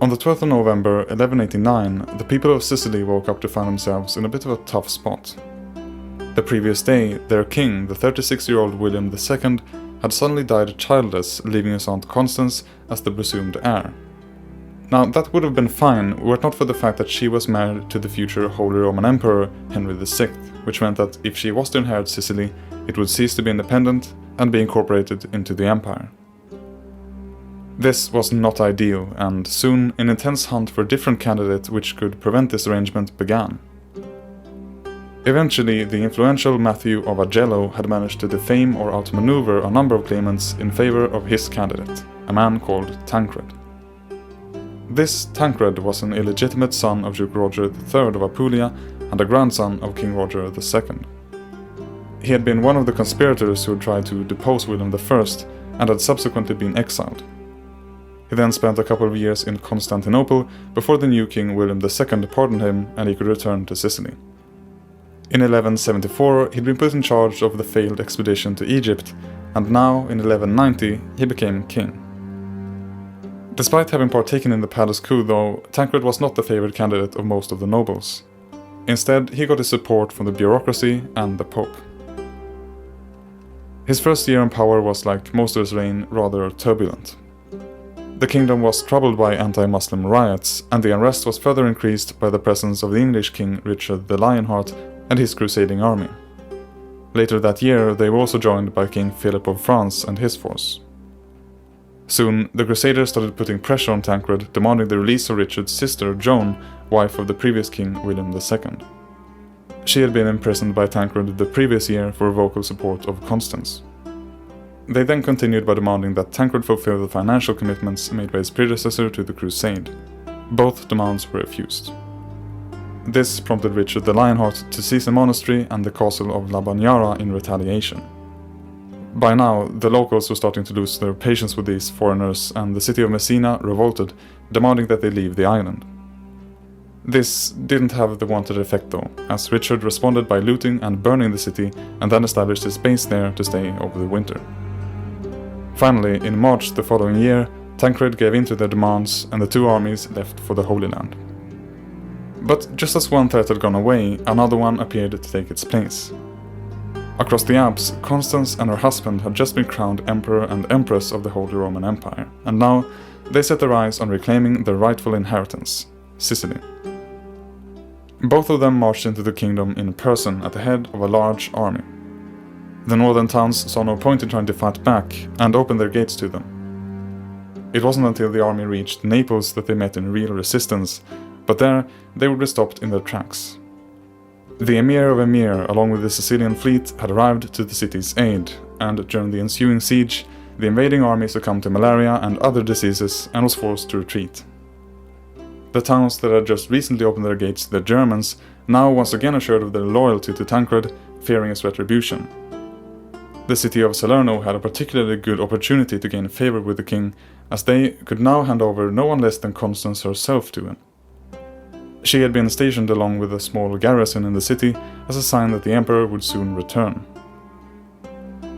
On the 12th of November 1189, the people of Sicily woke up to find themselves in a bit of a tough spot. The previous day, their king, the 36-year-old William II, had suddenly died childless, leaving his aunt Constance as the presumed heir. Now, that would have been fine were it not for the fact that she was married to the future Holy Roman Emperor Henry VI, which meant that if she was to inherit Sicily, it would cease to be independent and be incorporated into the empire. This was not ideal, and soon an intense hunt for a different candidate which could prevent this arrangement began. Eventually, the influential Matthew of Agello had managed to defame or outmaneuver a number of claimants in favor of his candidate, a man called Tancred. This Tancred was an illegitimate son of Duke Roger III of Apulia and a grandson of King Roger II. He had been one of the conspirators who had tried to depose William I and had subsequently been exiled. He then spent a couple of years in Constantinople before the new king William II pardoned him and he could return to Sicily. In 1174, he'd been put in charge of the failed expedition to Egypt, and now, in 1190, he became king. Despite having partaken in the palace coup, though, Tancred was not the favoured candidate of most of the nobles. Instead, he got his support from the bureaucracy and the Pope. His first year in power was, like most of his reign, rather turbulent. The kingdom was troubled by anti-Muslim riots, and the unrest was further increased by the presence of the English king Richard the Lionheart and his crusading army. Later that year, they were also joined by King Philip of France and his force. Soon, the Crusaders started putting pressure on Tancred, demanding the release of Richard's sister, Joan, wife of the previous king, William II. She had been imprisoned by Tancred the previous year for vocal support of Constance. They then continued by demanding that Tancred fulfill the financial commitments made by his predecessor to the crusade. Both demands were refused. This prompted Richard the Lionheart to seize the monastery and the castle of La Bagnara in retaliation. By now, the locals were starting to lose their patience with these foreigners, and the city of Messina revolted, demanding that they leave the island. This didn't have the wanted effect though, as Richard responded by looting and burning the city and then established his base there to stay over the winter. Finally, in March the following year, Tancred gave in to their demands and the two armies left for the Holy Land. But just as one threat had gone away, another one appeared to take its place. Across the Alps, Constance and her husband had just been crowned Emperor and Empress of the Holy Roman Empire, and now they set their eyes on reclaiming their rightful inheritance, Sicily. Both of them marched into the kingdom in person at the head of a large army. The northern towns saw no point in trying to fight back and opened their gates to them. It wasn't until the army reached Naples that they met in real resistance, but there they would be stopped in their tracks. The Emir of Emir, along with the Sicilian fleet, had arrived to the city's aid, and during the ensuing siege, the invading army succumbed to malaria and other diseases and was forced to retreat. The towns that had just recently opened their gates to the Germans now once again assured of their loyalty to Tancred, fearing his retribution. The city of Salerno had a particularly good opportunity to gain favour with the king, as they could now hand over no one less than Constance herself to him. She had been stationed along with a small garrison in the city as a sign that the emperor would soon return.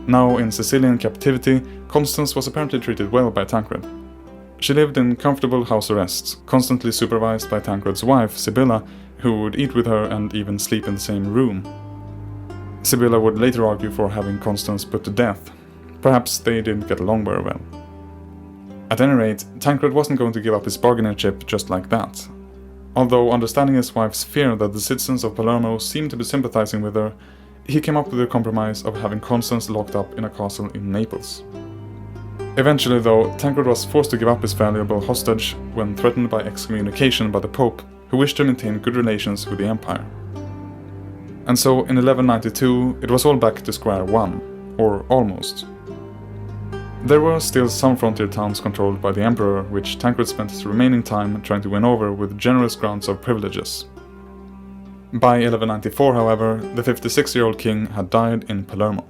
Now in Sicilian captivity, Constance was apparently treated well by Tancred. She lived in comfortable house arrests, constantly supervised by Tancred's wife, Sibylla, who would eat with her and even sleep in the same room. Sibylla would later argue for having Constance put to death. Perhaps they didn't get along very well. At any rate, Tancred wasn't going to give up his bargaining chip just like that. Although understanding his wife's fear that the citizens of Palermo seemed to be sympathizing with her, he came up with the compromise of having Constance locked up in a castle in Naples. Eventually though, Tancred was forced to give up his valuable hostage when threatened by excommunication by the Pope, who wished to maintain good relations with the empire. And so in 1192 it was all back to square one, or almost. There were still some frontier towns controlled by the emperor, which Tancred spent his remaining time trying to win over with generous grants of privileges. By 1194, however, the 56-year-old king had died in Palermo.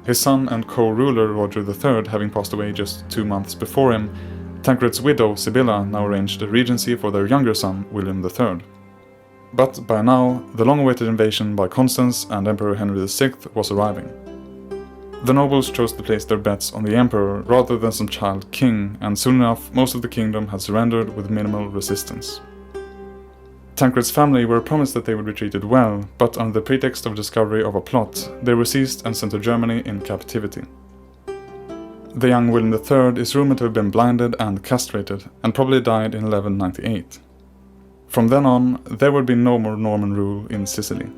His son and co-ruler Roger III having passed away just 2 months before him, Tancred's widow Sibylla now arranged the regency for their younger son William III. But by now, the long-awaited invasion by Constance and Emperor Henry VI was arriving. The nobles chose to place their bets on the emperor rather than some child king, and soon enough most of the kingdom had surrendered with minimal resistance. Tancred's family were promised that they would be treated well, but under the pretext of discovery of a plot, they were seized and sent to Germany in captivity. The young William III is rumored to have been blinded and castrated, and probably died in 1198. From then on, there would be no more Norman rule in Sicily.